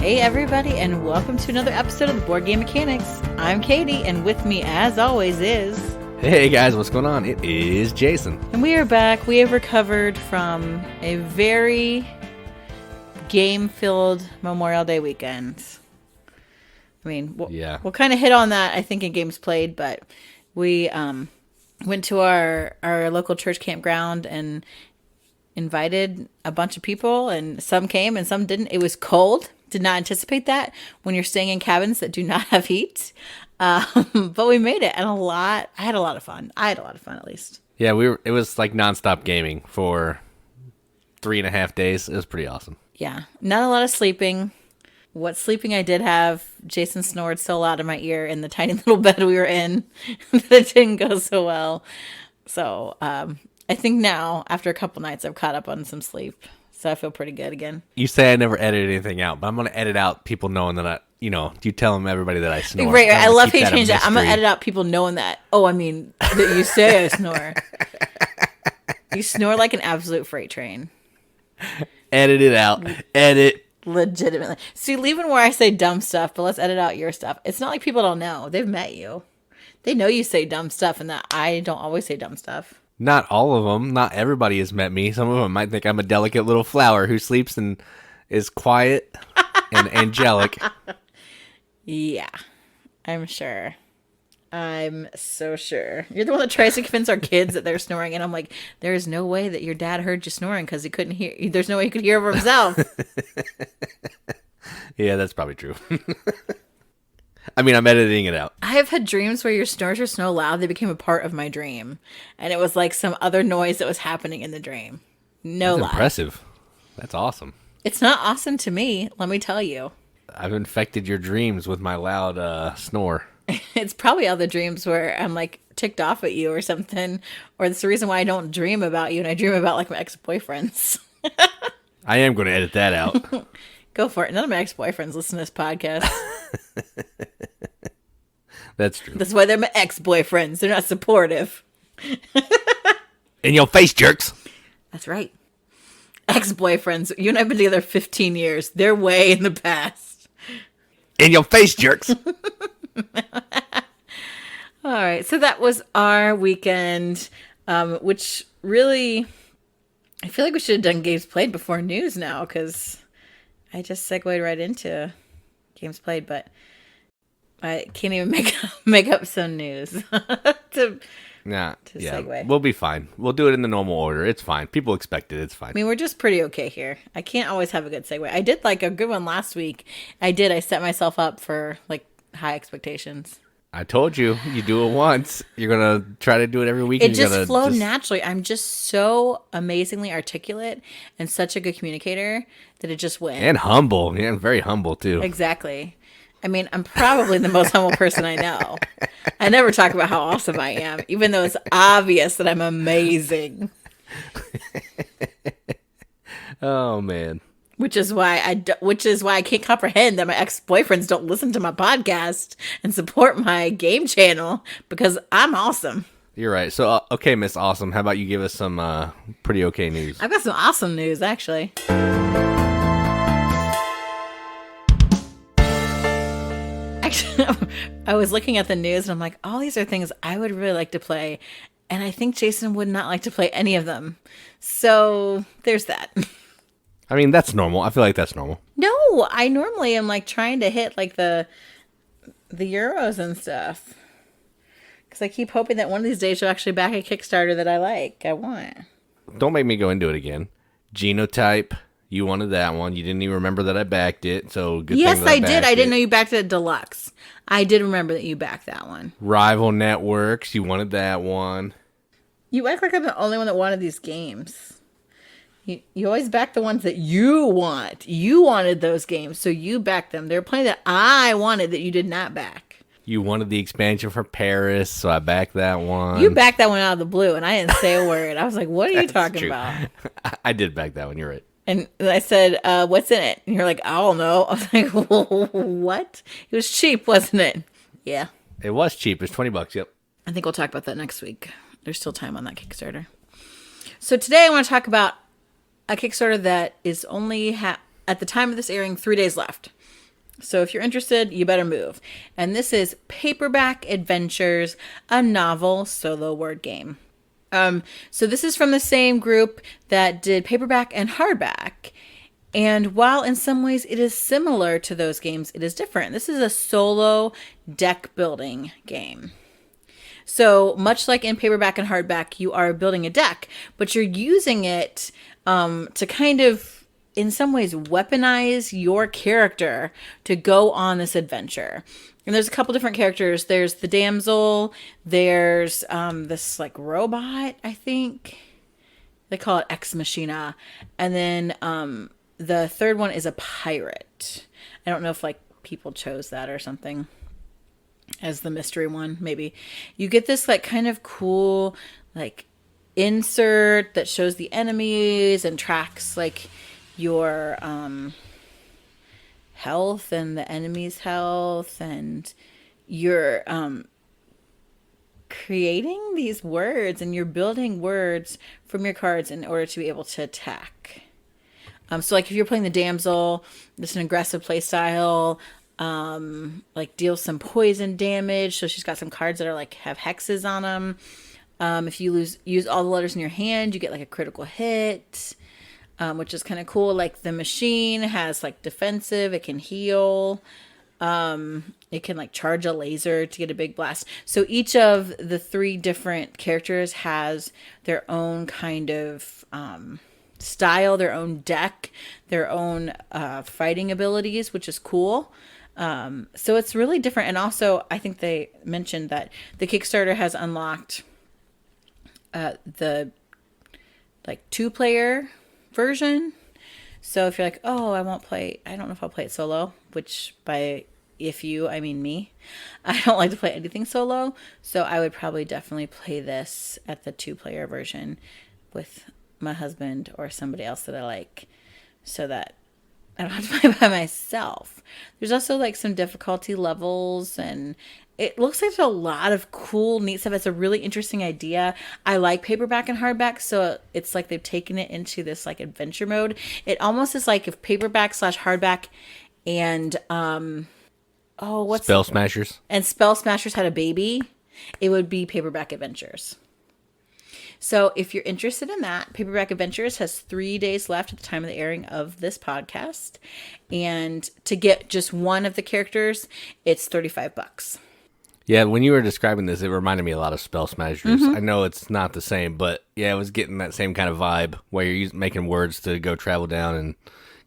Hey everybody, and welcome to another episode of the Board Game Mechanics. I'm Katie, and with me as always is... Hey guys, what's going on? It is Jason. And we are back. We have recovered from a very game-filled Memorial Day weekend. I mean, we'll kind of hit on that, I think, in games played, but we went to our local church campground and invited a bunch of people, and some came and some didn't. It was cold. Did not anticipate that when you're staying in cabins that do not have heat. But we made it, and I had a lot of fun. I had a lot of fun, at least. Yeah, it was like nonstop gaming for 3.5 days. It was pretty awesome. Yeah, not a lot of sleeping. What sleeping I did have, Jason snored so loud in my ear in the tiny little bed we were in that it didn't go so well. So I think now, after a couple nights, I've caught up on some sleep. So I feel pretty good again. You say I never edit anything out, but I'm going to edit out people knowing that you tell them everybody that I snore. Right, I love how you change that. I'm going to edit out people knowing that. Oh, I mean, that you say I snore. You snore like an absolute freight train. Edit it out. Edit. Legitimately. See, leaving where I say dumb stuff, but let's edit out your stuff. It's not like people don't know. They've met you. They know you say dumb stuff and that I don't always say dumb stuff. Not all of them. Not everybody has met me. Some of them might think I'm a delicate little flower who sleeps and is quiet and angelic. Yeah, I'm sure. I'm so sure. You're the one that tries to convince our kids that they're snoring, and I'm like, there is no way that your dad heard you snoring because he couldn't hear. There's no way he could hear over himself. Yeah, that's probably true. I mean, I'm editing it out. I have had dreams where your snores were so loud they became a part of my dream, and it was like some other noise that was happening in the dream. No lie. Impressive. That's awesome. It's not awesome to me, let me tell you. I've infected your dreams with my loud snore. It's probably all the dreams where I'm like ticked off at you or something, or it's the reason why I don't dream about you and I dream about like my ex-boyfriends. I am going to edit that out. Go for it. None of my ex-boyfriends listen to this podcast. That's true. That's why they're my ex-boyfriends. They're not supportive. In your face, jerks. That's right. Ex-boyfriends. You and I have been together 15 years. They're way in the past. In your face, jerks. All right. So that was our weekend, which really, I feel like we should have done games played before news now, because I just segued right into games played, but I can't even make up some news to segue. We'll be fine. We'll do it in the normal order. It's fine. People expect it. It's fine. I mean, we're just pretty okay here. I can't always have a good segue. I did like a good one last week. I set myself up for like high expectations. I told you do it once. You're going to try to do it every week. It just flowed naturally. I'm just so amazingly articulate and such a good communicator that it just went. And humble. Yeah, and very humble too. Exactly. I mean, I'm probably the most humble person I know. I never talk about how awesome I am, even though it's obvious that I'm amazing. Oh, man. Which is why I can't comprehend that my ex-boyfriends don't listen to my podcast and support my game channel, because I'm awesome. You're right. So, okay, Miss Awesome, how about you give us some pretty okay news? I've got some awesome news, actually. I was looking at the news and I'm like, all these are things I would really like to play. And I think Jason would not like to play any of them. So there's that. I mean, that's normal. I feel like that's normal. No, I normally am like trying to hit like the Euros and stuff. Because I keep hoping that one of these days you'll actually back a Kickstarter that I want. Don't make me go into it again. Genotype. You wanted that one. You didn't even remember that I backed it, so good yes, thing that I did. I it. didn't know you backed it deluxe. I did remember that you backed that one. Rival Networks. You wanted that one. You act like I'm the only one that wanted these games. You always back the ones that you want. You wanted those games, so you backed them. There are plenty that I wanted that you did not back. You wanted the expansion for Paris, so I backed that one. You backed that one out of the blue, and I didn't say a word. I was like, what are you talking about? I did back that one. You're right. And I said, what's in it? And you're like, I don't know. I was like, what? It was cheap, wasn't it? Yeah. It was cheap. It's $20. Yep. I think we'll talk about that next week. There's still time on that Kickstarter. So today I want to talk about a Kickstarter that is only, at the time of this airing, 3 days left. So if you're interested, you better move. And this is Paperback Adventures, a novel solo word game. So this is from the same group that did paperback and hardback. And while in some ways it is similar to those games, it is different. This is a solo deck building game. So much like in paperback and hardback, you are building a deck, but you're using it to kind of, in some ways, weaponize your character to go on this adventure. And there's a couple different characters. There's the damsel. There's this like robot, I think. They call it Ex Machina. And then the third one is a pirate. I don't know if like people chose that or something as the mystery one, maybe. You get this like kind of cool like insert that shows the enemies and tracks like your health and the enemy's health, and you're creating these words and you're building words from your cards in order to be able to attack. So like if you're playing the damsel, this is an aggressive play style, like deals some poison damage. So she's got some cards that are like have hexes on them. If you use all the letters in your hand, you get like a critical hit, which is kind of cool. Like the machine has like defensive, it can heal. It can like charge a laser to get a big blast. So each of the 3 different characters has their own kind of style, their own deck, their own fighting abilities, which is cool. So it's really different. And also, I think they mentioned that the Kickstarter has unlocked the like 2-player version. So if you're like, oh, I don't know if I'll play it solo, which by if you, I mean me. I don't like to play anything solo. So I would probably definitely play this at the 2-player version with my husband or somebody else that I like, so that I don't have to play by myself. There's also like some difficulty levels, and it looks like there's a lot of cool, neat stuff. It's a really interesting idea. I like paperback and hardback, so it's like they've taken it into this like adventure mode. It almost is like if paperback / hardback and Spell Smashers and Spell Smashers had a baby, it would be Paperback Adventures. So if you're interested in that, Paperback Adventures has 3 days left at the time of the airing of this podcast. And to get just one of the characters, it's $35. Yeah, when you were describing this, it reminded me a lot of Spell Smashers. I know it's not the same, but yeah, it was getting that same kind of vibe where you're making words to go travel down and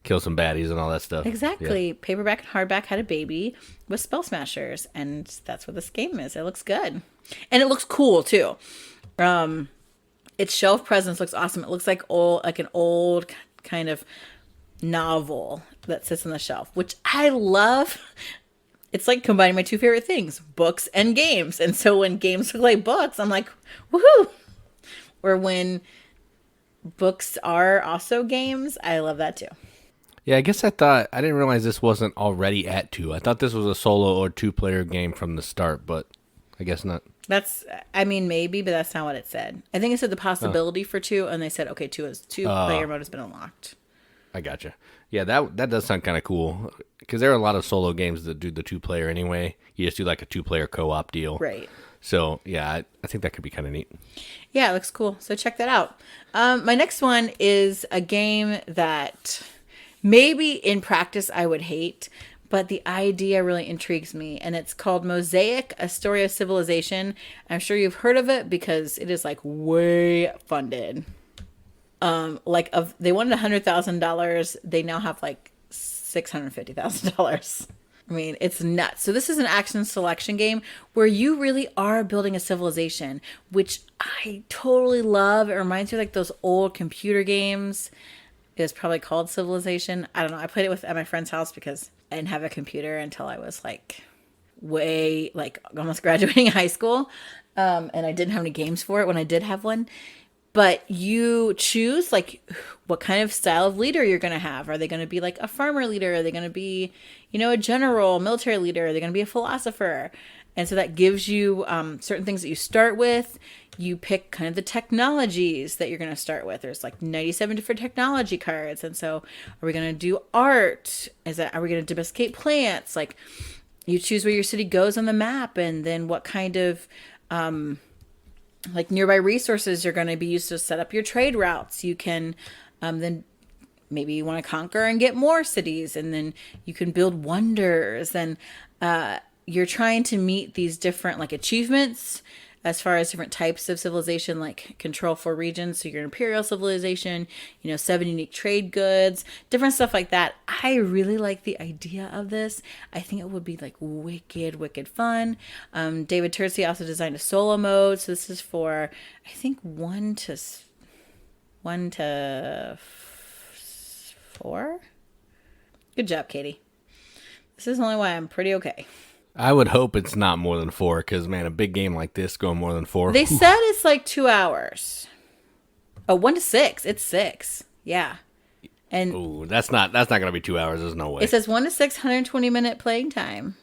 kill some baddies and all that stuff. Exactly. Yeah. Paperback and hardback had a baby with Spell Smashers, and that's what this game is. It looks good. And it looks cool, too. Its shelf presence looks awesome. It looks like an old kind of novel that sits on the shelf, which I love. It's like combining my 2 favorite things, books and games. And so when games look like books, I'm like, woohoo! Or when books are also games, I love that too. Yeah, I guess I didn't realize this wasn't already at 2. I thought this was a solo or 2-player game from the start, but I guess not. Maybe, but that's not what it said. I think it said the possibility for 2, and they said, okay, 2-player mode has been unlocked. I gotcha. Yeah, that does sound kind of cool, because there are a lot of solo games that do the 2-player anyway. You just do like a 2-player co-op deal. Right. So, yeah, I think that could be kind of neat. Yeah, it looks cool. So check that out. My next one is a game that maybe in practice I would hate, but the idea really intrigues me, and it's called Mosaic, A Story of Civilization. I'm sure you've heard of it because it is like way funded. They wanted $100,000, they now have like $650,000. I mean, it's nuts. So this is an action selection game where you really are building a civilization, which I totally love. It reminds me of like those old computer games. It was probably called Civilization. I don't know. I played it at my friend's house because I didn't have a computer until I was like almost graduating high school. And I didn't have any games for it when I did have one. But you choose like what kind of style of leader you're going to have. Are they going to be like a farmer leader? Are they going to be, a general, military leader? Are they going to be a philosopher? And so that gives you certain things that you start with. You pick kind of the technologies that you're going to start with. There's like 97 different technology cards. And so are we going to do art? Are we going to domesticate plants? Like you choose where your city goes on the map, and then what kind of like nearby resources are going to be used to set up your trade routes. You can then maybe you want to conquer and get more cities, and then you can build wonders. And you're trying to meet these different like achievements as far as different types of civilization, like control 4 regions. So your imperial civilization, 7 unique trade goods, different stuff like that. I really like the idea of this. I think it would be like wicked fun. David Terzi also designed a solo mode. So this is for, I think 1 to 4. Good job, Katie. This is only why I'm pretty okay. I would hope it's not more than 4, because, man, a big game like this going more than 4. They said it's like 2 hours. Oh, 1 to 6. It's 6. Yeah. And ooh, that's not going to be 2 hours. There's no way. It says 1 to 6, 120-minute playing time.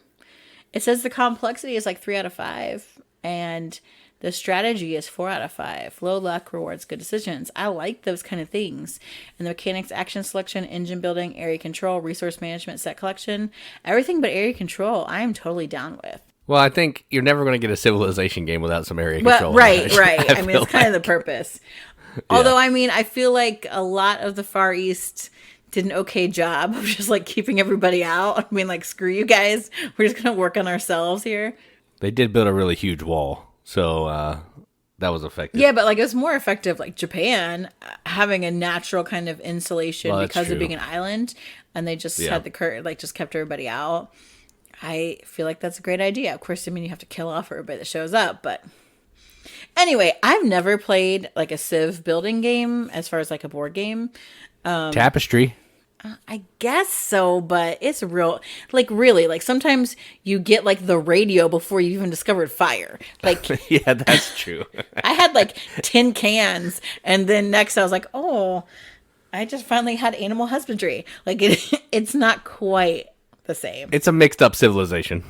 It says the complexity is like 3 out of 5. And the strategy is 4 out of 5. Low luck rewards good decisions. I like those kind of things. And the mechanics, action selection, engine building, area control, resource management, set collection, everything but area control, I am totally down with. Well, I think you're never going to get a civilization game without some area control. Right. I mean, it's kind of the purpose. Yeah. Although, I mean, I feel like a lot of the Far East did an okay job of just like keeping everybody out. I mean, like, screw you guys. We're just going to work on ourselves here. They did build a really huge wall. So that was effective. Yeah, but like it was more effective like Japan having a natural kind of insulation because of being an island, and they just had the curtain, like just kept everybody out. I feel like that's a great idea. Of course, I mean you have to kill off everybody that shows up, but anyway, I've never played like a Civ building game as far as like a board game. Tapestry. I guess so, but it's really, sometimes you get like the radio before you even discovered fire. Like, yeah, that's true. I had like 10 cans, and then next I was like, oh, I just finally had animal husbandry. Like it's not quite the same. It's a mixed up civilization.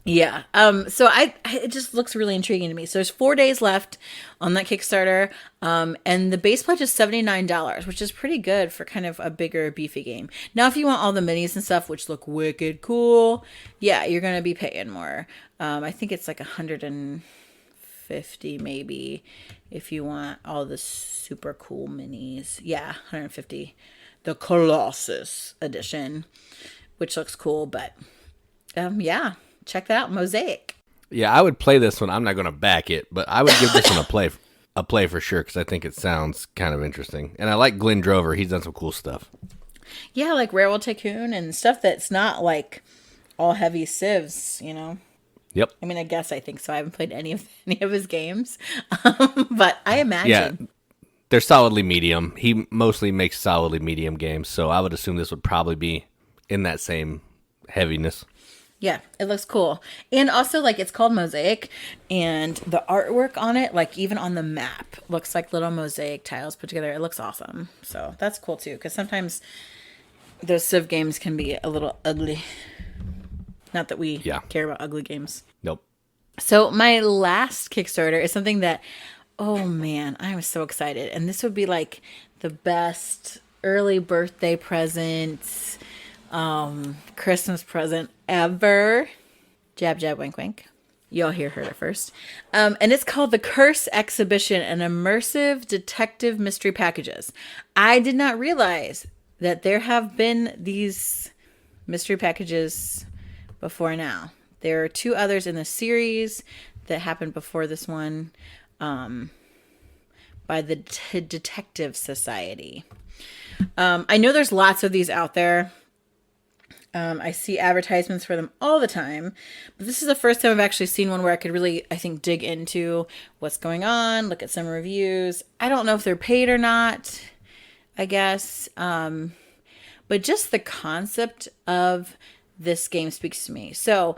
Yeah. So it just looks really intriguing to me. So there's 4 days left on that Kickstarter. And the base pledge is $79, which is pretty good for kind of a bigger, beefy game. Now, if you want all the minis and stuff, which look wicked cool, yeah, you're going to be paying more. I think it's like $150 maybe if you want all the super cool minis. Yeah, $150. The Colossus edition, which looks cool, but yeah. Check that out, Mosaic. Yeah, I would play this one. I'm not going to back it, but I would give this one a play for sure, because I think it sounds kind of interesting. And I like Glenn Drover. He's done some cool stuff. Yeah, like Railroad Tycoon and stuff that's not like all heavy civs, Yep. I mean, I think so. I haven't played any of his games, but I imagine. Yeah, they're solidly medium. He mostly makes solidly medium games, so I would assume this would probably be in that same heaviness. Yeah, it looks cool. And also, like, it's called Mosaic, and the artwork on it, like, even on the map, looks like little mosaic tiles put together. It looks awesome. So that's cool, too, because sometimes those Civ games can be a little ugly. Not that we care about ugly games. Nope. So my last Kickstarter is something that, oh, man, I'm so excited. And this would be, like, the best early birthday present, Christmas present ever. Jab, jab, wink, wink. Y'all heard it first. And it's called The Curse Exhibition, an immersive detective mystery packages. I did not realize that there have been these mystery packages before now. There are 2 others in the series that happened before this one, by the Detective Society. I know there's lots of these out there. I see advertisements for them all the time, but this is the first time I've actually seen one where I could really, I think, dig into what's going on, look at some reviews. I don't know if they're paid or not, I guess. But just the concept of this game speaks to me. So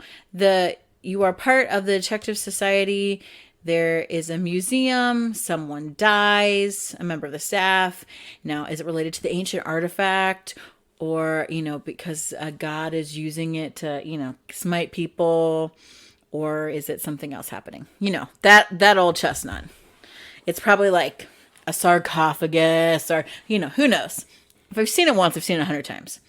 you are part of the Detective Society. There is a museum. Someone dies, a member of the staff. Now, is it related to the ancient artifact? Or, because a god is using it to, smite people? Or is it something else happening? That old chestnut. It's probably like a sarcophagus or, who knows? If I've seen it once, I've seen it 100 times.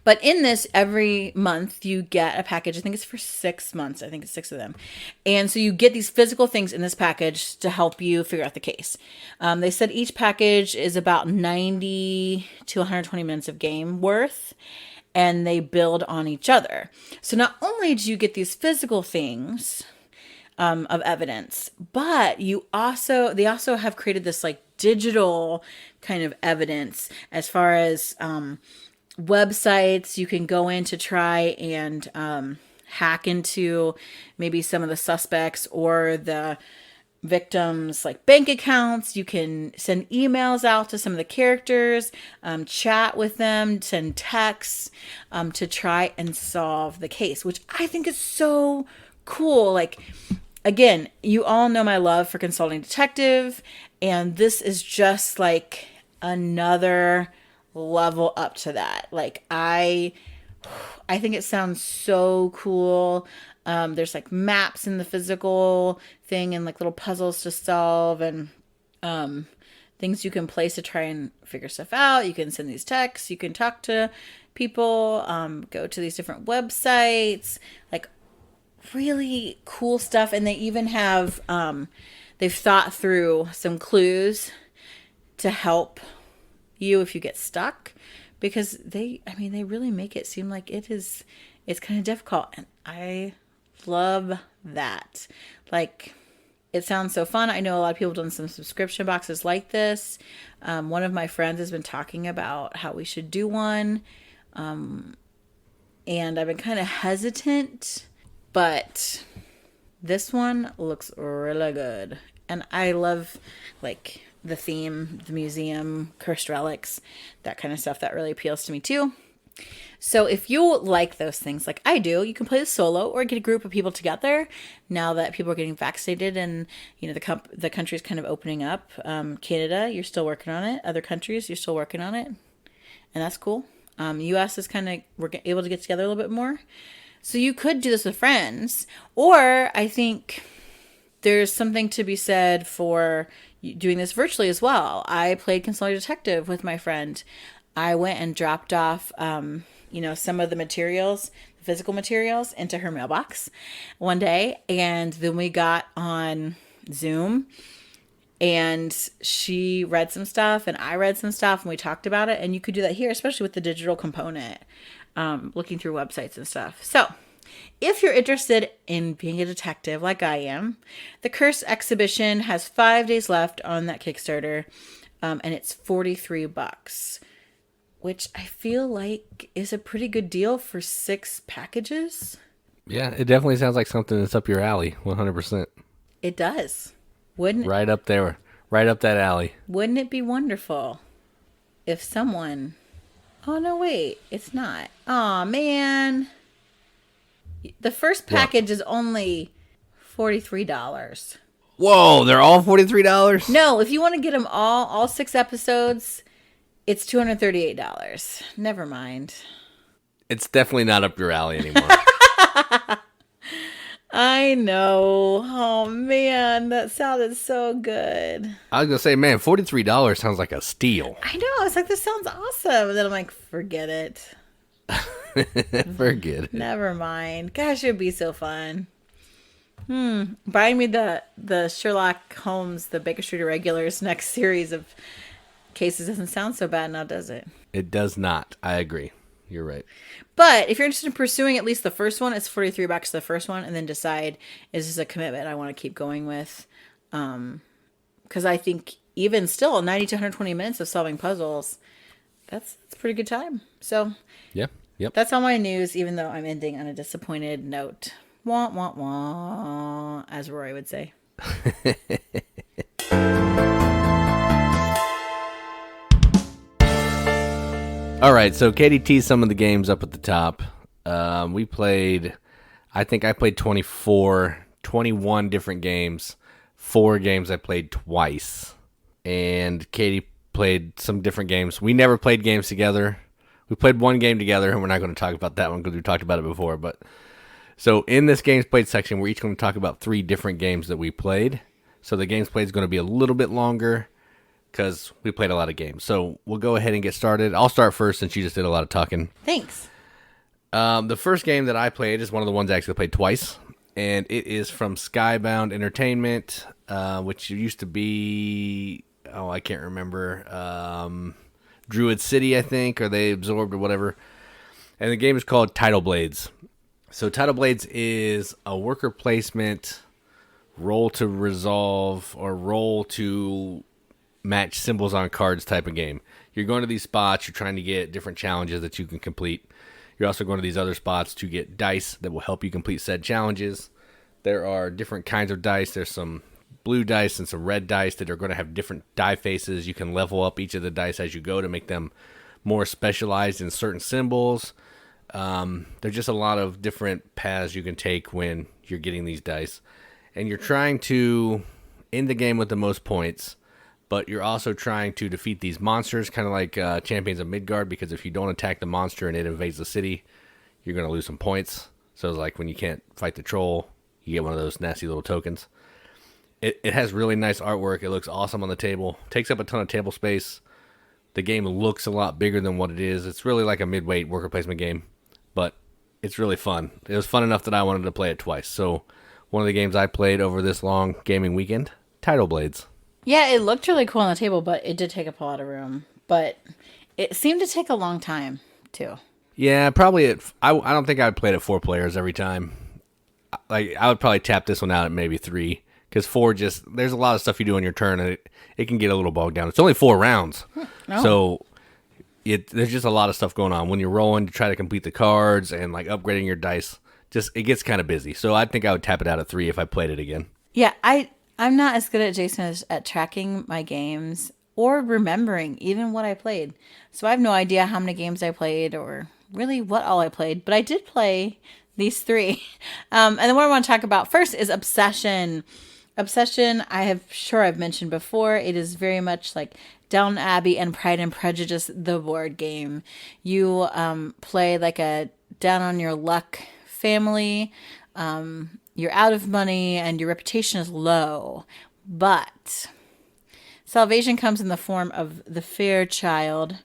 But in this, every month you get a package. I think it's for 6 months. I think it's 6 of them. And so you get these physical things in this package to help you figure out the case. They said each package is about 90 to 120 minutes of game worth, and they build on each other. So not only do you get these physical things of evidence, but they also have created this like digital kind of evidence as far as websites you can go in to try and hack into maybe some of the suspects or the victims' like bank accounts. You can send emails out to some of the characters, chat with them, send texts to try and solve the case, which I think is so cool. Like, again, you all know my love for Consulting Detective, and this is just like another level up to that. Like, I think it sounds so cool. There's like maps in the physical thing and like little puzzles to solve and things you can place to try and figure stuff out. You can send these texts, you can talk to people, go to these different websites, like really cool stuff. And they even have they've thought through some clues to help you if you get stuck, because they really make it seem like it's kind of difficult, and I love that. Like, it sounds so fun. I know a lot of people have done some subscription boxes like this. One of my friends has been talking about how we should do one, and I've been kind of hesitant, but this one looks really good, and I love like the theme, the museum, cursed relics, that kind of stuff. That really appeals to me too. So if you like those things like I do, you can play this solo or get a group of people together now that people are getting vaccinated and, the country's kind of opening up. Canada, you're still working on it. Other countries, you're still working on it. And that's cool. U.S. is we're able to get together a little bit more. So you could do this with friends, or I think there's something to be said for doing this virtually as well. I played Consulting Detective with my friend. I went and dropped off, some of the materials, the physical materials, into her mailbox one day. And then we got on Zoom and she read some stuff and I read some stuff and we talked about it. And you could do that here, especially with the digital component, looking through websites and stuff. So if you're interested in being a detective like I am, the Curse exhibition has 5 days left on that Kickstarter, and it's $43, which I feel like is a pretty good deal for 6 packages. Yeah, it definitely sounds like something that's up your alley, 100%. It does. Wouldn't it? Right up there, right up that alley. Wouldn't it be wonderful if someone... Oh, no, wait, it's not. Aw, man. The first package is only $43. Whoa, they're all $43? No, if you want to get them all 6 episodes, it's $238. Never mind. It's definitely not up your alley anymore. I know. Oh, man, that sounded so good. I was going to say, man, $43 sounds like a steal. I know. I was like, this sounds awesome. And then I'm like, forget it. Forget it. Never mind. Gosh, it would be so fun. Buying me the Sherlock Holmes, the Baker Street Irregulars next series of cases doesn't sound so bad now, does it? It does not. I agree. You're right. But if you're interested in pursuing at least the first one, it's $43 the first one, and then decide, is this a commitment I want to keep going with? Because I think even still, 90 to 120 minutes of solving puzzles, that's a pretty good time. So yeah. Yep. That's all my news, even though I'm ending on a disappointed note. Wah, wah, wah, as Rory would say. All right, so Katie teased some of the games up at the top. I think I played 24. 21 different games. 4 games I played twice. And Katie played some different games. We never played games together. We played one game together, and we're not going to talk about that one because we talked about it before. But so in this games played section, we're each going to talk about 3 different games that we played. So the games played is going to be a little bit longer because we played a lot of games. So we'll go ahead and get started. I'll start first since you just did a lot of talking. Thanks. The first game that I played is one of the ones I actually played twice, and it is from Skybound Entertainment, which used to be, I can't remember, Druid City, I think, or they absorbed or whatever. And the game is called Tidal Blades. So Tidal Blades is a worker placement, roll to resolve, or roll to match symbols on cards type of game. You're going to these spots, you're trying to get different challenges that you can complete. You're also going to these other spots to get dice that will help you complete said challenges. There are different kinds of dice. There's some blue dice and some red dice that are going to have different die faces. You can level up each of the dice as you go to make them more specialized in certain symbols. There's just a lot of different paths you can take when you're getting these dice. And you're trying to end the game with the most points, but you're also trying to defeat these monsters, kind of like Champions of Midgard, because if you don't attack the monster and it invades the city, you're going to lose some points. So it's like when you can't fight the troll, you get one of those nasty little tokens. It has really nice artwork. It looks awesome on the table. Takes up a ton of table space. The game looks a lot bigger than what it is. It's really like a mid-weight worker placement game, but it's really fun. It was fun enough that I wanted to play it twice. So one of the games I played over this long gaming weekend, Tidal Blades. Yeah, it looked really cool on the table, but it did take up a lot of room. But it seemed to take a long time, too. Yeah, probably. I don't think I would play it at 4 players every time. Like I would probably tap this one out at maybe 3. Because 4 there's a lot of stuff you do on your turn, and it can get a little bogged down. It's only 4 rounds. Oh. So there's just a lot of stuff going on. When you're rolling to try to complete the cards and like upgrading your dice, it gets kind of busy. So I think I would tap it out at 3 if I played it again. Yeah, I'm not as good at Jason as at tracking my games or remembering even what I played. So I have no idea how many games I played or really what all I played. But I did play these 3. And the one I want to talk about first is Obsession. Obsession, I've mentioned before. It is very much like Downton Abbey and Pride and Prejudice, the board game. You play like a down on your luck family. You're out of money and your reputation is low. But salvation comes in the form of the Fairchild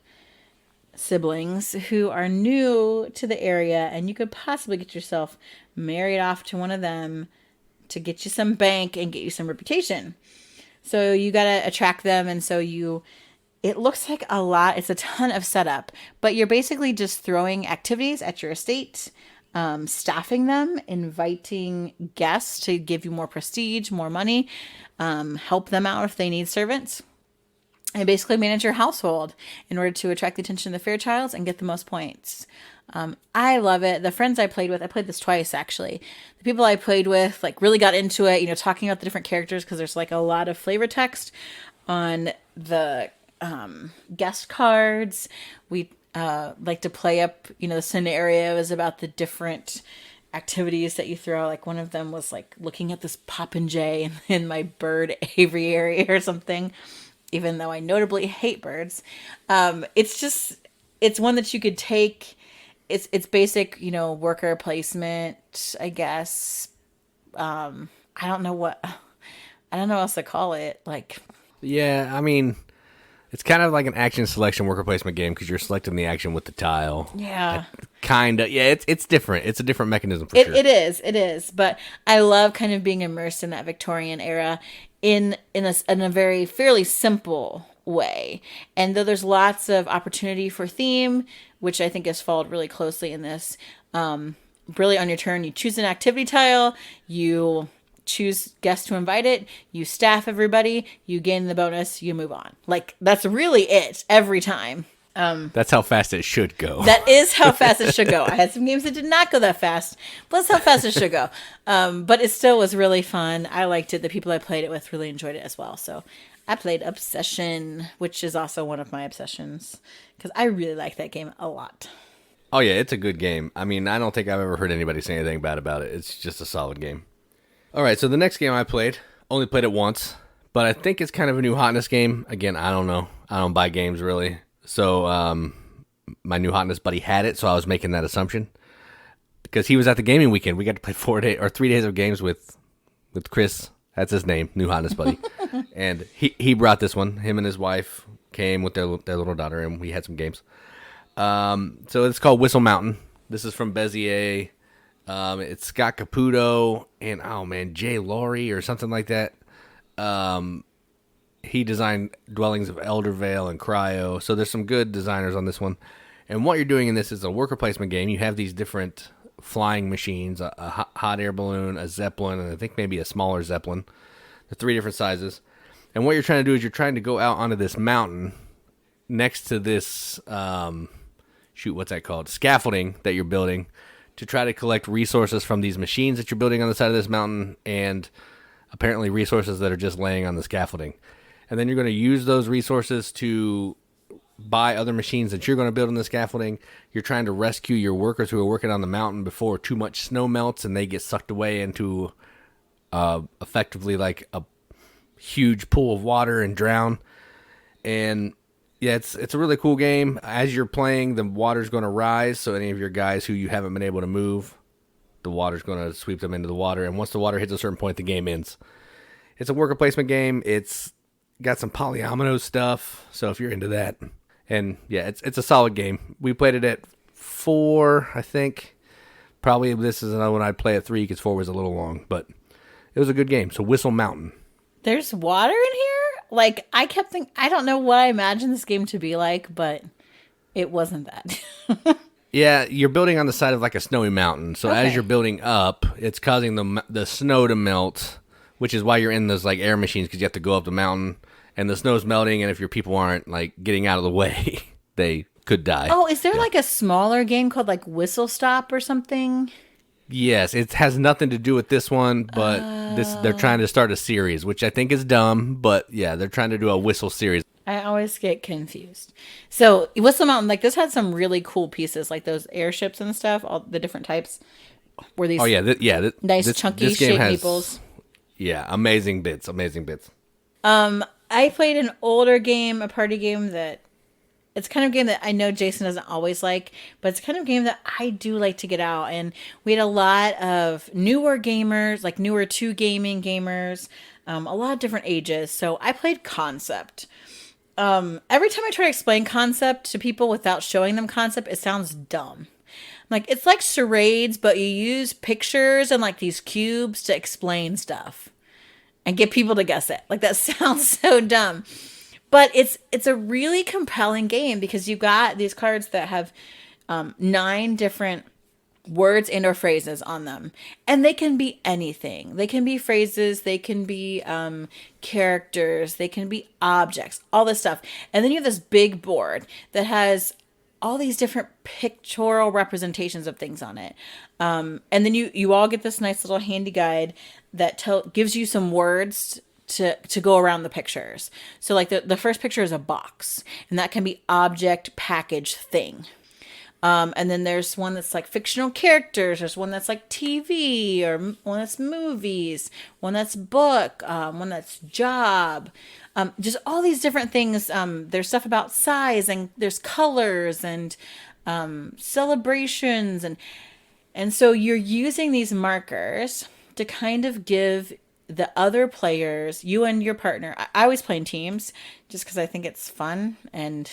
siblings who are new to the area, and you could possibly get yourself married off to one of them to get you some bank and get you some reputation. So you got to attract them. And so it looks like a lot. It's a ton of setup, but you're basically just throwing activities at your estate, staffing them, inviting guests to give you more prestige, more money, help them out if they need servants, and basically manage your household in order to attract the attention of the Fairchilds and get the most points. I love it. The friends I played with, I played this twice actually. The people I played with like really got into it, talking about the different characters because there's like a lot of flavor text on the guest cards. We like to play up, the scenarios about the different activities that you throw. Like one of them was like looking at this popinjay in my bird aviary or something, even though I notably hate birds. It's one that you could take. It's basic, worker placement, I guess. I don't know what else to call it. Like, yeah, I mean, it's kind of like an action selection worker placement game because you're selecting the action with the tile. Yeah, kind of. Yeah, it's different. It's a different mechanism for sure. It is. But I love kind of being immersed in that Victorian era in a very fairly simple way. And though there's lots of opportunity for theme, which I think is followed really closely in this, really on your turn, you choose an activity tile, you choose guests to invite it, you staff everybody, you gain the bonus, you move on. Like, that's really it every time. That's how fast it should go. That is how fast it should go. I had some games that did not go that fast, but that's how fast it should go. But it still was really fun. I liked it. The people I played it with really enjoyed it as well. So I played Obsession, which is also one of my obsessions, because I really like that game a lot. Oh, yeah, it's a good game. I mean, I don't think I've ever heard anybody say anything bad about it. It's just a solid game. All right, so the next game I played, only played it once, but I think it's kind of a new hotness game. Again, I don't know. I don't buy games really. So my new hotness buddy had it, so I was making that assumption. Because he was at the gaming weekend. We got to play 3 days of games with Chris. That's his name, new hotness buddy. And he brought this one. Him and his wife came with their little daughter, and we had some games. So it's called Whistle Mountain. This is from Bezier. It's Scott Caputo and, Jay Laurie or something like that. He designed Dwellings of Eldervale and Cryo. So there's some good designers on this one. And what you're doing in this is a worker placement game. You have these different flying machines, a hot air balloon, a Zeppelin, and I think maybe a smaller Zeppelin. They're 3 different sizes. And what you're trying to do is you're trying to go out onto this mountain next to this, what's that called? Scaffolding that you're building to try to collect resources from these machines that you're building on the side of this mountain and apparently resources that are just laying on the scaffolding. And then you're going to use those resources to buy other machines that you're going to build on the scaffolding. You're trying to rescue your workers who are working on the mountain before too much snow melts and they get sucked away into effectively like a huge pool of water and drown. And yeah, it's a really cool game. As you're playing, the water's going to rise, so any of your guys who you haven't been able to move, the water's going to sweep them into the water. And once the water hits a certain point, the game ends. It's a worker placement game. It's got some polyomino stuff, so if you're into that. And yeah, it's a solid game. We played it at 4, I think. Probably this is another one I'd play at 3 because 4 was a little long, but it was a good game. So Whistle Mountain. There's water in here? Like, I kept thinking, I don't know what I imagined this game to be like, but it wasn't that. Yeah, you're building on the side of like a snowy mountain. So as you're building up, it's causing the snow to melt, which is why you're in those like air machines because you have to go up the mountain and the snow's melting. And if your people aren't like getting out of the way, they could die. Oh, is there like a smaller game called like Whistle Stop or something? Yes, it has nothing to do with this one, but they're trying to start a series, which I think is dumb. But yeah, they're trying to do a whistle series. I always get confused. So Whistle Mountain, like this had some really cool pieces, like those airships and stuff, all the different types. Were these? Oh yeah, nice chunky shaped meeples. Yeah, amazing bits. I played an older game, a party game that. It's kind of a game that I know Jason doesn't always like, but it's kind of a game that I do like to get out. And we had a lot of newer gamers, like newer to gaming gamers, a lot of different ages. So I played Concept. Every time I try to explain Concept to people without showing them Concept, it sounds dumb. Like, it's like charades, but you use pictures and like these cubes to explain stuff and get people to guess it. Like, that sounds so dumb. But it's a really compelling game because you've got these cards that have 9 different words and or phrases on them. And they can be anything. They can be phrases. They can be characters. They can be objects. All this stuff. And then you have this big board that has all these different pictorial representations of things on it. And then you all get this nice little handy guide that gives you some words to go around the pictures. So like the first picture is a box, and that can be object, package, thing. And then there's one that's like fictional characters. There's one that's like TV, or one that's movies, one that's book, one that's job. Just all these different things. There's stuff about size, and there's colors and celebrations. And so you're using these markers to kind of give the other players, you and your partner. I always play in teams just because I think it's fun and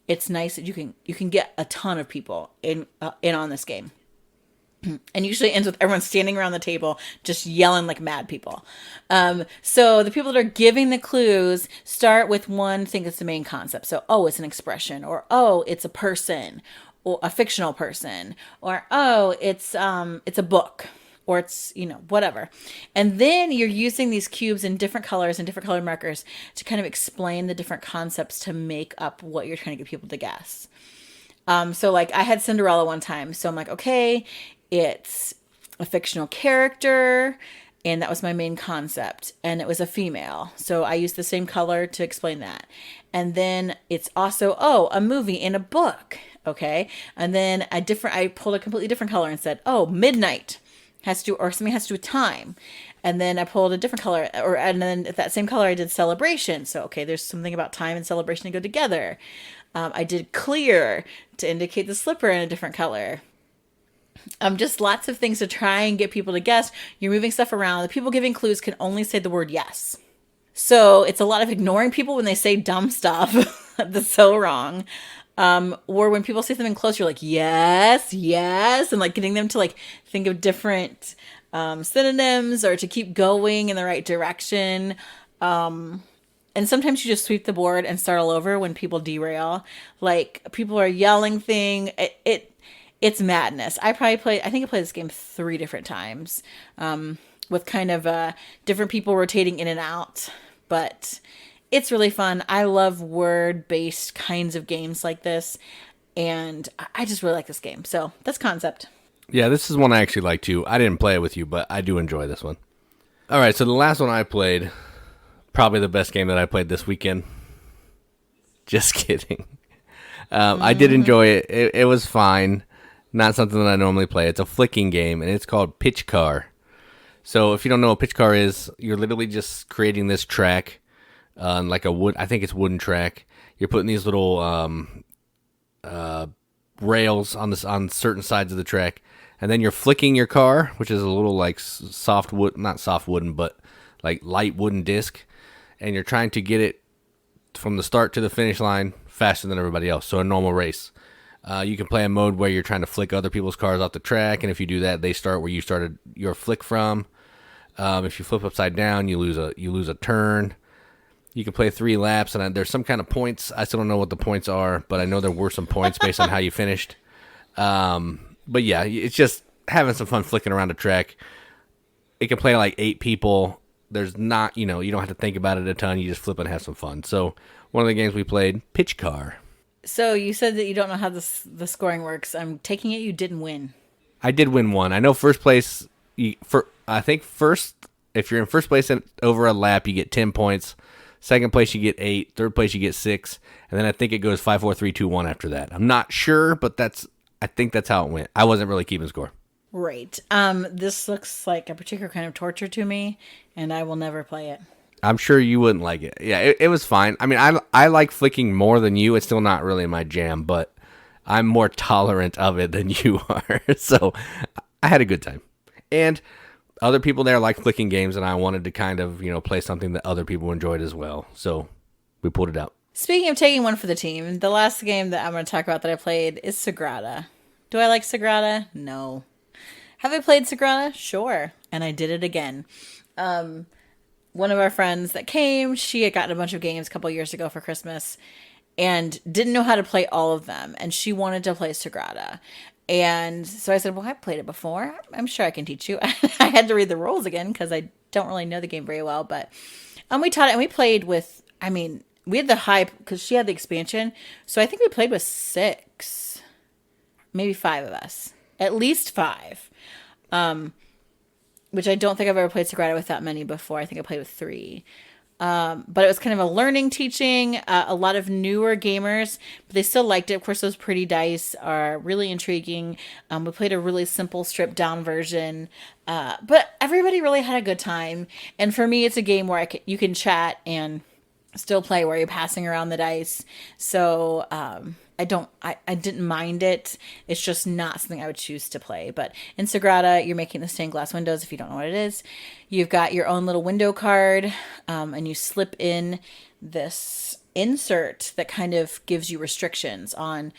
it's nice that you can get a ton of people in on this game. And usually ends with everyone standing around the table just yelling like mad people. So the people that are giving the clues start with one thing that's the main concept. So, oh, it's an expression, or oh, it's a person, or a fictional person, or oh, it's a book. Or it's, whatever. And then you're using these cubes in different colors and different colored markers to kind of explain the different concepts to make up what you're trying to get people to guess. So like I had Cinderella one time. So I'm like, okay, it's a fictional character. And that was my main concept. And it was a female. So I used the same color to explain that. And then it's also, a movie and a book. Okay. And then I pulled a completely different color and said, midnight. or something has to do with time. And then I pulled a different color, and then that same color I did celebration. So, okay, there's something about time and celebration to go together. I did clear to indicate the slipper in a different color. Just lots of things to try and get people to guess. You're moving stuff around. The people giving clues can only say the word yes. So it's a lot of ignoring people when they say dumb stuff that's so wrong. Or when people say something close, you're like, yes, yes. And like getting them to like think of different synonyms or to keep going in the right direction. And sometimes you just sweep the board and start all over when people derail. Like people are yelling thing. It's madness. I think I played this game 3 different times with kind of different people rotating in and out. But it's really fun. I love word-based kinds of games like this. And I just really like this game. So that's Concept. Yeah, this is one I actually like too. I didn't play it with you, but I do enjoy this one. All right, so the last one I played, probably the best game that I played this weekend. Just kidding. I did enjoy it. It was fine. Not something that I normally play. It's a flicking game, and it's called PitchCar. So if you don't know what PitchCar is, you're literally just creating this track, like I think it's wooden track. You're putting these little rails on certain sides of the track, and then you're flicking your car, which is a little like soft wood, not soft wooden, but like light wooden disc, and you're trying to get it from the start to the finish line faster than everybody else. So a normal race. You can play a mode where you're trying to flick other people's cars off the track, and if you do that, they start where you started your flick from. If you flip upside down, you lose a turn. You can play 3 laps, and there's some kind of points. I still don't know what the points are, but I know there were some points based on how you finished. But yeah, it's just having some fun flicking around the track. It can play like 8 people. There's not, you don't have to think about it a ton. You just flip and have some fun. So one of the games we played, PitchCar. So you said that you don't know how the scoring works. I'm taking it you didn't win. I did win one. I know first place, I think if you're in first place over a lap, you get 10 points. Second place, you get 8. Third place, you get 6. And then I think it goes 5, 4, 3, 2, 1 after that. I'm not sure, but I think that's how it went. I wasn't really keeping score. Right. This looks like a particular kind of torture to me, and I will never play it. I'm sure you wouldn't like it. Yeah, it was fine. I mean, I like flicking more than you. It's still not really my jam, but I'm more tolerant of it than you are. So I had a good time. And other people there like flicking games, and I wanted to kind of, play something that other people enjoyed as well. So we pulled it out. Speaking of taking one for the team, the last game that I'm going to talk about that I played is Sagrada. Do I like Sagrada? No. Have I played Sagrada? Sure. And I did it again. One of our friends that came, she had gotten a bunch of games a couple years ago for Christmas and didn't know how to play all of them. And she wanted to play Sagrada. And so I said, well, I've played it before. I'm sure I can teach you. I had to read the rules again because I don't really know the game very well. But we taught it, and we played with, we had the hype because she had the expansion. So I think we played with 6, maybe 5 of us. At least 5. Which I don't think I've ever played Sagrada with that many before. I think I played with 3. But it was kind of a learning teaching. A lot of newer gamers, but they still liked it. Of course, those pretty dice are really intriguing. We played a really simple stripped down version. But everybody really had a good time. And for me, it's a game where you can chat and still play where you're passing around the dice. So, I didn't mind it. It's just not something I would choose to play. But in Sagrada, you're making the stained glass windows. If you don't know what it is, you've got your own little window card, and you slip in this insert that kind of gives you restrictions on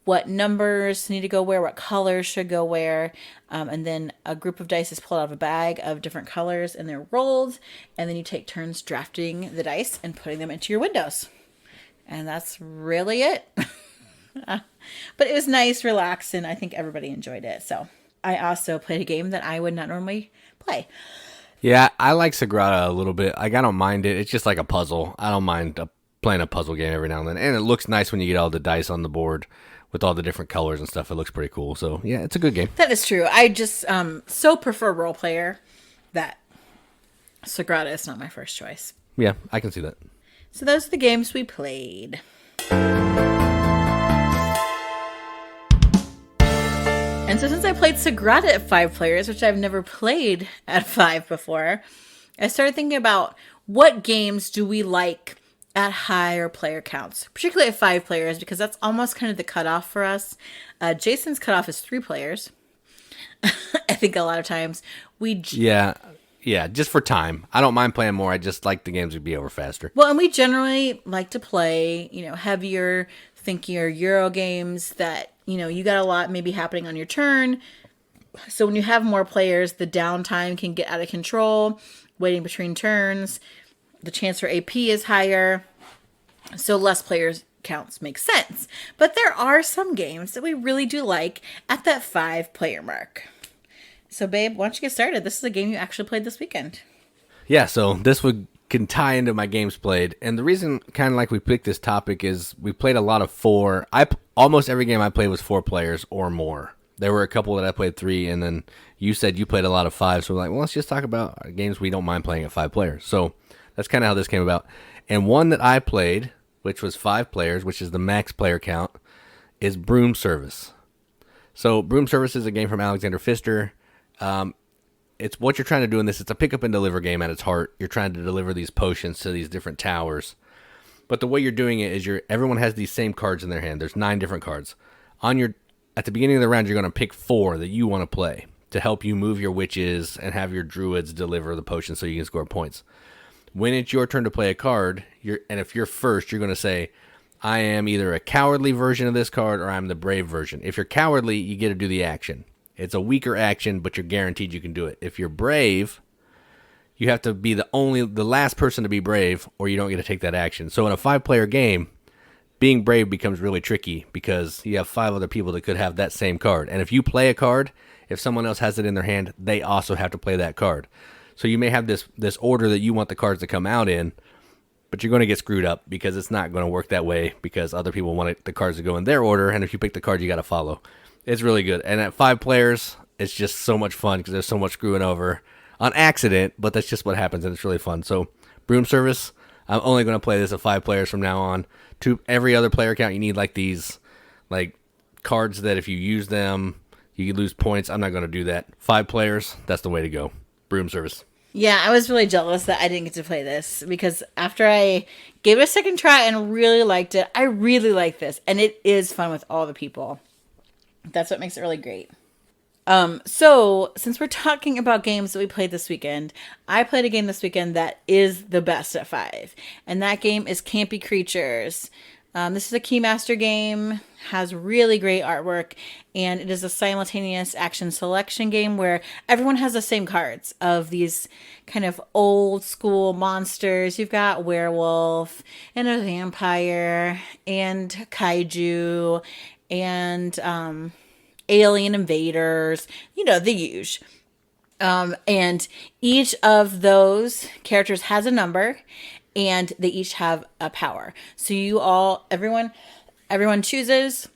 what numbers need to go where, what colors should go where. And then a group of dice is pulled out of a bag of different colors, and they're rolled. And then you take turns drafting the dice and putting them into your windows. And that's really it. But it was nice, relaxed, and I think everybody enjoyed it. So I also played a game that I would not normally play. Yeah, I like Sagrada a little bit. I don't mind it. It's just like a puzzle. I don't mind playing a puzzle game every now and then. And it looks nice when you get all the dice on the board with all the different colors and stuff. It looks pretty cool. So yeah, it's a good game. That is true. I just so prefer role player that Sagrada is not my first choice. Yeah, I can see that. So those are the games we played. And so since I played Sagrada at 5 players, which I've never played at 5 before, I started thinking about what games do we like at higher player counts, particularly at 5 players, because that's almost kind of the cutoff for us. Jason's cutoff is 3 players. I think a lot of times we... Yeah, just for time. I don't mind playing more. I just like the games to be over faster. Well, and we generally like to play, heavier, thinkier Euro games that, you got a lot maybe happening on your turn. So when you have more players, the downtime can get out of control, waiting between turns. The chance for AP is higher. So less players counts makes sense. But there are some games that we really do like at that 5 player mark. So, babe, why don't you get started? This is a game you actually played this weekend. Yeah, so this can tie into my games played. And the reason kind of like we picked this topic is we played a lot of 4. Almost every game I played was 4 players or more. There were a couple that I played 3, and then you said you played a lot of 5. So we're like, well, let's just talk about games we don't mind playing at 5 players. So that's kind of how this came about. And one that I played, which was 5 players, which is the max player count, is Broom Service. So Broom Service is a game from Alexander Pfister. It's what you're trying to do in this. It's a pick up and deliver game at its heart. You're trying to deliver these potions to these different towers. But the way you're doing it is everyone has these same cards in their hand. There's 9 different cards. At the beginning of the round, you're going to pick 4 that you want to play to help you move your witches and have your druids deliver the potions so you can score points. When it's your turn to play a card, and if you're first, you're going to say, I am either a cowardly version of this card or I'm the brave version. If you're cowardly, you get to do the action. It's a weaker action, but you're guaranteed you can do it. If you're brave, you have to be the last person to be brave, or you don't get to take that action. So in a 5-player game, being brave becomes really tricky because you have 5 other people that could have that same card. And if you play a card, if someone else has it in their hand, they also have to play that card. So you may have this order that you want the cards to come out in, but you're going to get screwed up because it's not going to work that way because other people want the cards to go in their order, and if you pick the card, you got to follow. It's really good. And at 5 players, it's just so much fun because there's so much screwing over on accident, but that's just what happens, and it's really fun. So, Broom Service, I'm only going to play this at 5 players from now on. To every other player count, you need these cards that if you use them, you lose points. I'm not going to do that. 5 players, that's the way to go. Broom Service. Yeah, I was really jealous that I didn't get to play this because after I gave it a second try and really liked it, I really like this. And it is fun with all the people. That's what makes it really great. So since we're talking about games that we played this weekend, I played a game this weekend that is the best at 5. And that game is Campy Creatures. This is a Keymaster game, has really great artwork, and it is a simultaneous action selection game where everyone has the same cards of these kind of old school monsters. You've got werewolf and a vampire and kaiju and alien invaders, the huge. And each of those characters has a number, and they each have a power. So everyone chooses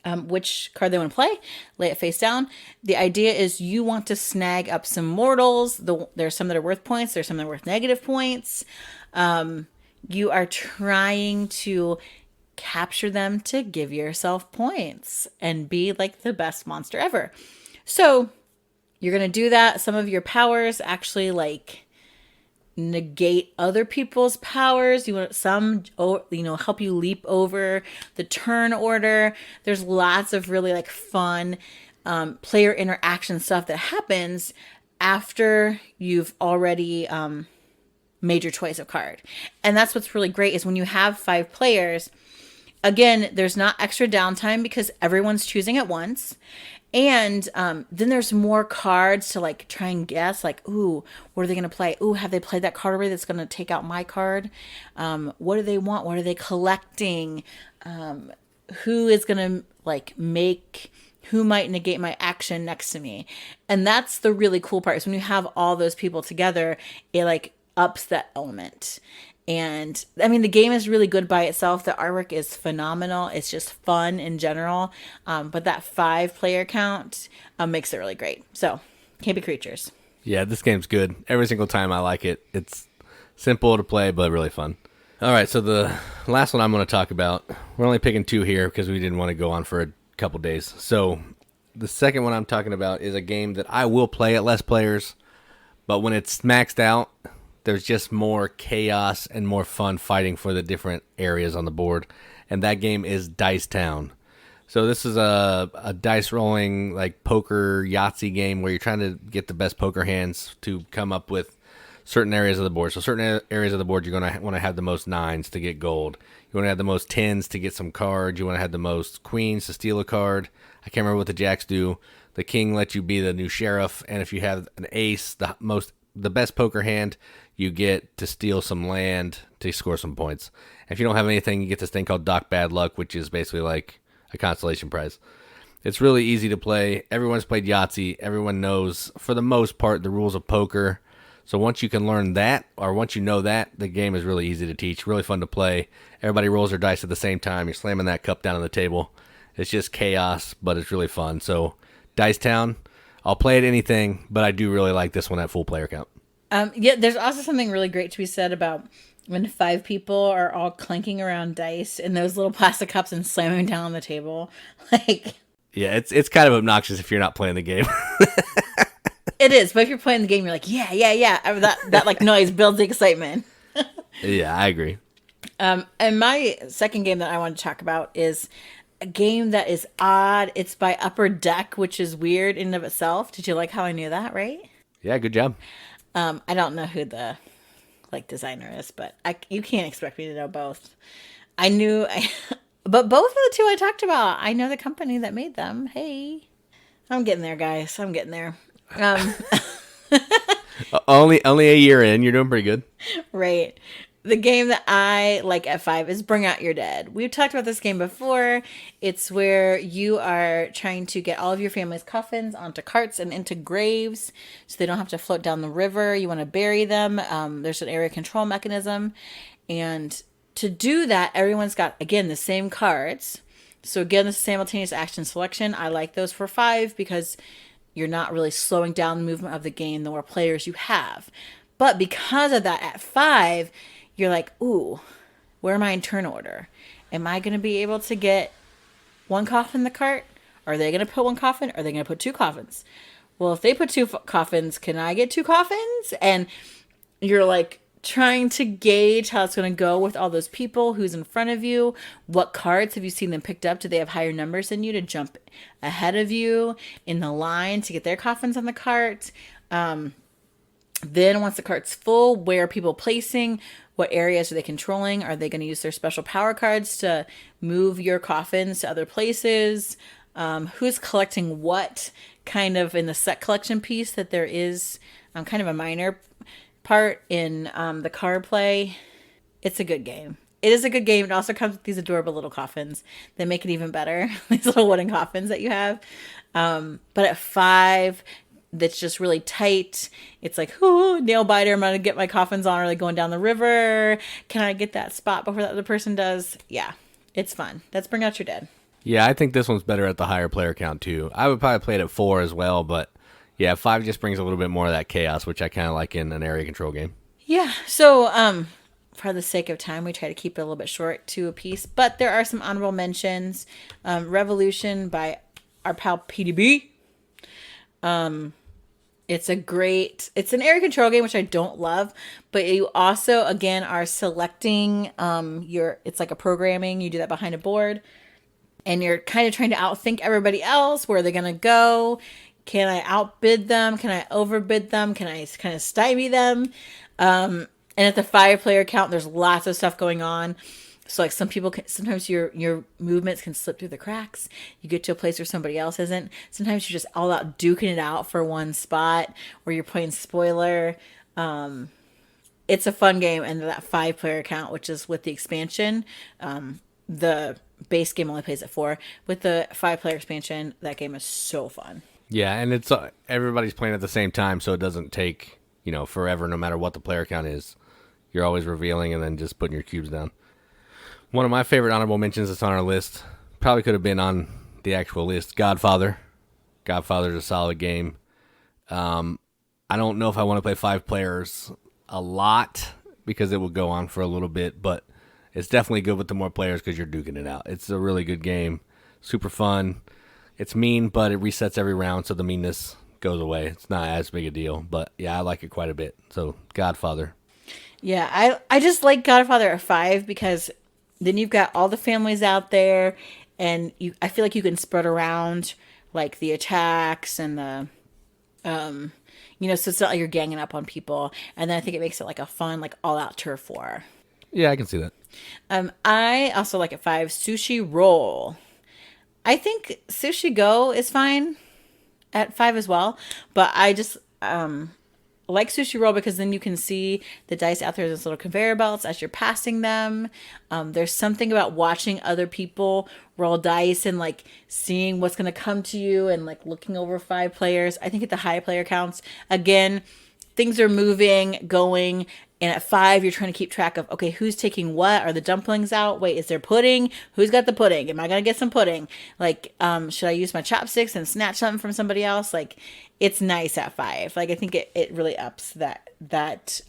which card they want to play, lay it face down. The idea is you want to snag up some mortals. There's some that are worth points. There's some that are worth negative points. You are trying to capture them to give yourself points and be the best monster ever. So you're going to do that. Some of your powers actually negate other people's powers. You want some, help you leap over the turn order. There's lots of really fun player interaction stuff that happens after you've already made your choice of card. And that's what's really great is when you have 5 players, again, there's not extra downtime because everyone's choosing at once. And then there's more cards to try and guess, ooh, what are they going to play? Ooh, have they played that card already that's going to take out my card? What do they want? What are they collecting? Who is going to who might negate my action next to me? And that's the really cool part is when you have all those people together, it ups that element. And I mean, the game is really good by itself. The artwork is phenomenal. It's just fun in general. But that 5 player count makes it really great. So, Campy Creatures. Yeah, this game's good. Every single time I like it. It's simple to play, but really fun. All right, so the last one I'm going to talk about, we're only picking 2 here because we didn't want to go on for a couple days. So, The second one I'm talking about is a game that I will play at less players, but when it's maxed out, there's just more chaos and more fun fighting for the different areas on the board. And that game is Dice Town. So this is a dice rolling, like, poker Yahtzee game where you're trying to get the best poker hands to come up with certain areas of the board. So certain areas of the board, you're going to want to have the most nines to get gold. You want to have the most tens to get some cards. You want to have the most queens to steal a card. I can't remember what the jacks do. The king lets you be the new sheriff, and if you have an ace, the best poker hand, you get to steal some land to score some points. And if you don't have anything, you get this thing called Doc Bad Luck, which is basically like a consolation prize. It's really easy to play. Everyone's played Yahtzee. Everyone knows, for the most part, the rules of poker. So once you can learn that, or once you know that, the game is really easy to teach, really fun to play. Everybody rolls their dice at the same time. You're slamming that cup down on the table. It's just chaos, but it's really fun. So Dice Town, I'll play at anything, but I do really like this one at full player count. Yeah, there's also something really great to be said about when 5 people are all clanking around dice in those little plastic cups and slamming down on the table. Like, yeah, it's kind of obnoxious if you're not playing the game. It is, but if you're playing the game, you're like, yeah. That like noise builds the excitement. Yeah, I agree. And my second game that I want to talk about is a game that is odd. It's by Upper Deck, which is weird in and of itself. Did you like how I knew that, right? Yeah, good job. I don't know who the designer is, but you can't expect me to know both. But both of the two I talked about, I know the company that made them. Hey, I'm getting there, guys. I'm getting there. Only a year in, you're doing pretty good. Right. The game that I like at 5 is Bring Out Your Dead. We've talked about this game before. It's where you are trying to get all of your family's coffins onto carts and into graves so they don't have to float down the river. You want to bury them. There's an area control mechanism. And to do that, everyone's got, again, the same cards. So again, the simultaneous action selection. I like those for 5 because you're not really slowing down the movement of the game the more players you have. But because of that, at 5, you're like, ooh, where am I in turn order? Am I going to be able to get one coffin in the cart? Are they going to put one coffin? Are they going to put 2 coffins? Well, if they put 2 coffins, can I get 2 coffins? And you're like trying to gauge how it's going to go with all those people, who's in front of you, what cards have you seen them picked up? Do they have higher numbers than you to jump ahead of you in the line to get their coffins on the cart? Then once the cart's full, where are people placing? What areas are they controlling? Are they going to use their special power cards to move your coffins to other places? Who's collecting what, kind of in the set collection piece that there is kind of a minor part in the card play. It's a good game. It is a good game. It also comes with these adorable little coffins that make it even better. These little wooden coffins that you have. But at 5, that's just really tight. It's like, ooh, nail biter. I'm going to get my coffins on. Are they going down the river? Can I get that spot before the other person does? Yeah, it's fun. That's Bring Out Your Dead. Yeah, I think this one's better at the higher player count too. I would probably play it at 4 as well, but yeah, 5 just brings a little bit more of that chaos, which I kind of like in an area control game. Yeah, so for the sake of time, we try to keep it a little bit short to a piece, but there are some honorable mentions. Revolution by our pal PDB. It's an area control game, which I don't love, but you also, again, are selecting it's like a programming. You do that behind a board, and you're kind of trying to outthink everybody else. Where are they going to go? Can I outbid them? Can I overbid them? Can I kind of stymie them? And at the 5-player count, there's lots of stuff going on. So like sometimes your movements can slip through the cracks. You get to a place where somebody else isn't. Sometimes you're just all out duking it out for one spot, or you're playing spoiler. It's a fun game, and that 5-player count, which is with the expansion, the base game only plays at 4. With the 5-player expansion, that game is so fun. Yeah, and it's everybody's playing at the same time, so it doesn't take forever, no matter what the player count is. You're always revealing and then just putting your cubes down. One of my favorite honorable mentions that's on our list, probably could have been on the actual list, Godfather. Godfather's a solid game. I don't know if I want to play 5 players a lot because it will go on for a little bit, but it's definitely good with the more players because you're duking it out. It's a really good game, super fun. It's mean, but it resets every round, so the meanness goes away. It's not as big a deal, but yeah, I like it quite a bit. So Godfather. Yeah, I just like Godfather at 5 because then you've got all the families out there, and I feel like you can spread around like the attacks and the so it's not like you're ganging up on people. And then I think it makes it like a fun, like all out turf war. Yeah, I can see that. I also like at 5 Sushi Roll. I think Sushi Go is fine at 5 as well, but I just like Sushi Roll because then you can see the dice out there as little conveyor belts as you're passing them. There's something about watching other people roll dice and like seeing what's going to come to you and like looking over 5 players. I think at the high player counts, again, things are moving, going, and at 5, you're trying to keep track of, okay, who's taking what? Are the dumplings out? Wait, is there pudding? Who's got the pudding? Am I going to get some pudding? Like, should I use my chopsticks and snatch something from somebody else? Like, it's nice at 5. Like, I think it really ups that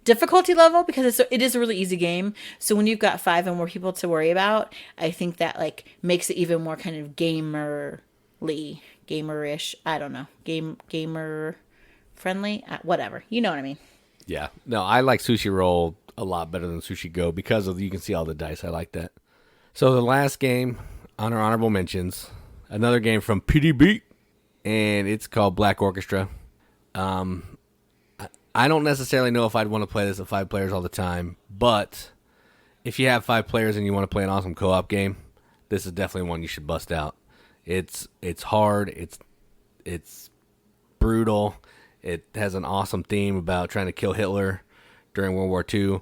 difficulty level because it is a really easy game. So when you've got 5 and more people to worry about, I think that, like, makes it even more kind of gamerish. I don't know. Gamer friendly? Whatever. You know what I mean. Yeah. No, I like Sushi Roll a lot better than Sushi Go because you can see all the dice. I like that. So the last game on our honorable mentions, another game from PDB, and it's called Black Orchestra. I don't necessarily know if I'd want to play this at 5 players all the time, but if you have 5 players and you want to play an awesome co-op game, this is definitely one you should bust out. It's hard. It's brutal. It has an awesome theme about trying to kill Hitler during World War II.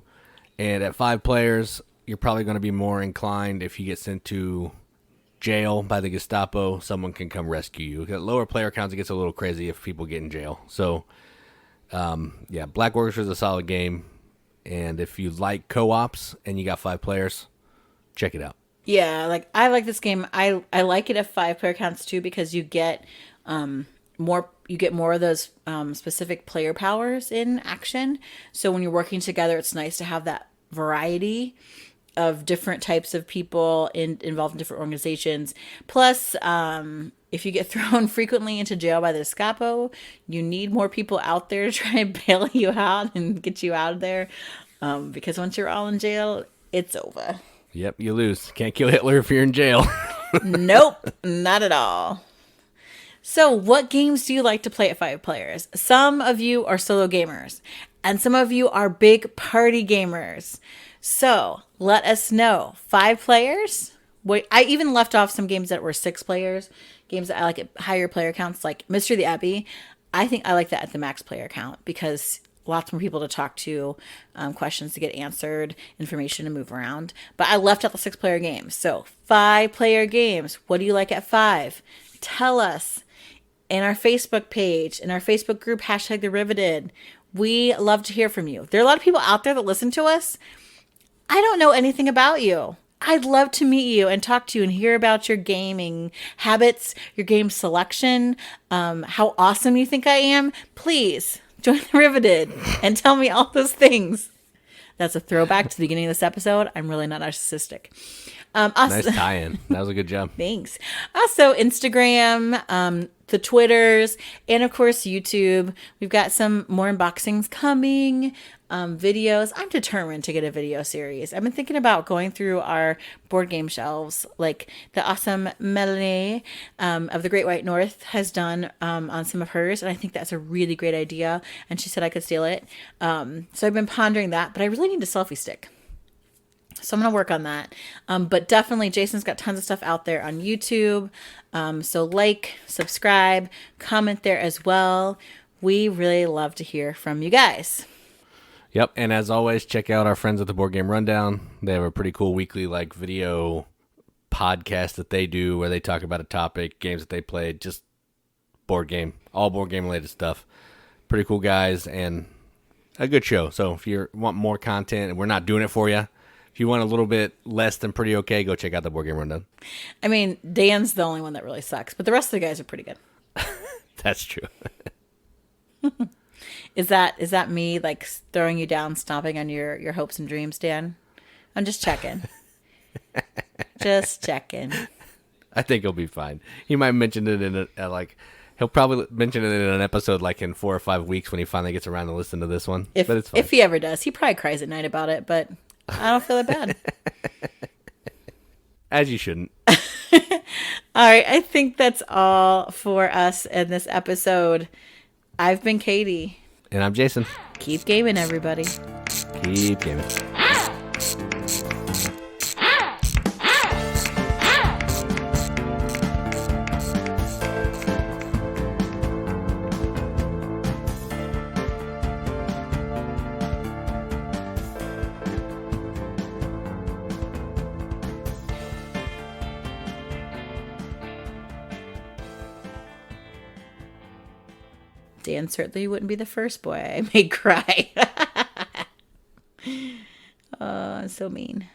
And at 5 players, you're probably going to be more inclined if you get sent to jail by the Gestapo, someone can come rescue you. At lower player counts, it gets a little crazy if people get in jail. So, Black Orchestra is a solid game. And if you like co-ops and you got 5 players, check it out. Yeah, like I like this game. I like it at 5 player counts too because you get more of those specific player powers in action. So when you're working together, it's nice to have that variety of different types of people involved in different organizations. Plus, if you get thrown frequently into jail by the Gestapo, you need more people out there to try and bail you out and get you out of there. Because once you're all in jail, it's over. Yep, you lose. Can't kill Hitler if you're in jail. Nope, not at all. So what games do you like to play at 5 players? Some of you are solo gamers, and some of you are big party gamers. So let us know. 5 players? Wait, I even left off some games that were 6 players, games that I like at higher player counts, like Mystery of the Abbey. I think I like that at the max player count because lots more people to talk to, questions to get answered, information to move around. But I left out the 6 player games. So 5 player games. What do you like at 5? Tell us. In our Facebook page, in our Facebook group, #TheRiveted. We love to hear from you. There are a lot of people out there that listen to us. I don't know anything about you. I'd love to meet you and talk to you and hear about your gaming habits, your game selection, how awesome you think I am. Please join the Riveted and tell me all those things. That's a throwback to the beginning of this episode. I'm really not narcissistic. Nice tie-in. That was a good job. Thanks. Also, Instagram, the Twitters, and of course, YouTube. We've got some more unboxings coming, videos. I'm determined to get a video series. I've been thinking about going through our board game shelves, like the awesome Melanie of the Great White North has done on some of hers, and I think that's a really great idea, and she said I could steal it. So I've been pondering that, but I really need a selfie stick. So I'm going to work on that. But definitely, Jason's got tons of stuff out there on YouTube. So like, subscribe, comment there as well. We really love to hear from you guys. Yep. And as always, check out our friends at the Board Game Rundown. They have a pretty cool weekly video podcast that they do where they talk about a topic, games that they played, just all board game related stuff. Pretty cool guys and a good show. So if you want more content and we're not doing it for you, if you want a little bit less than pretty okay, go check out the Board Game Rundown. I mean, Dan's the only one that really sucks, but the rest of the guys are pretty good. That's true. Is that me like throwing you down, stomping on your hopes and dreams, Dan? I'm just checking. Just checking. I think he'll be fine. He might mention it in he'll probably mention it in an episode like in 4 or 5 weeks when he finally gets around to listen to this one. But it's fine. If he ever does. He probably cries at night about it, but I don't feel that bad. As you shouldn't. All right, I think that's all for us in this episode. I've been Katie. And I'm Jason. Keep gaming, everybody. Keep gaming. Dan certainly wouldn't be the first boy I made cry. Oh, so mean.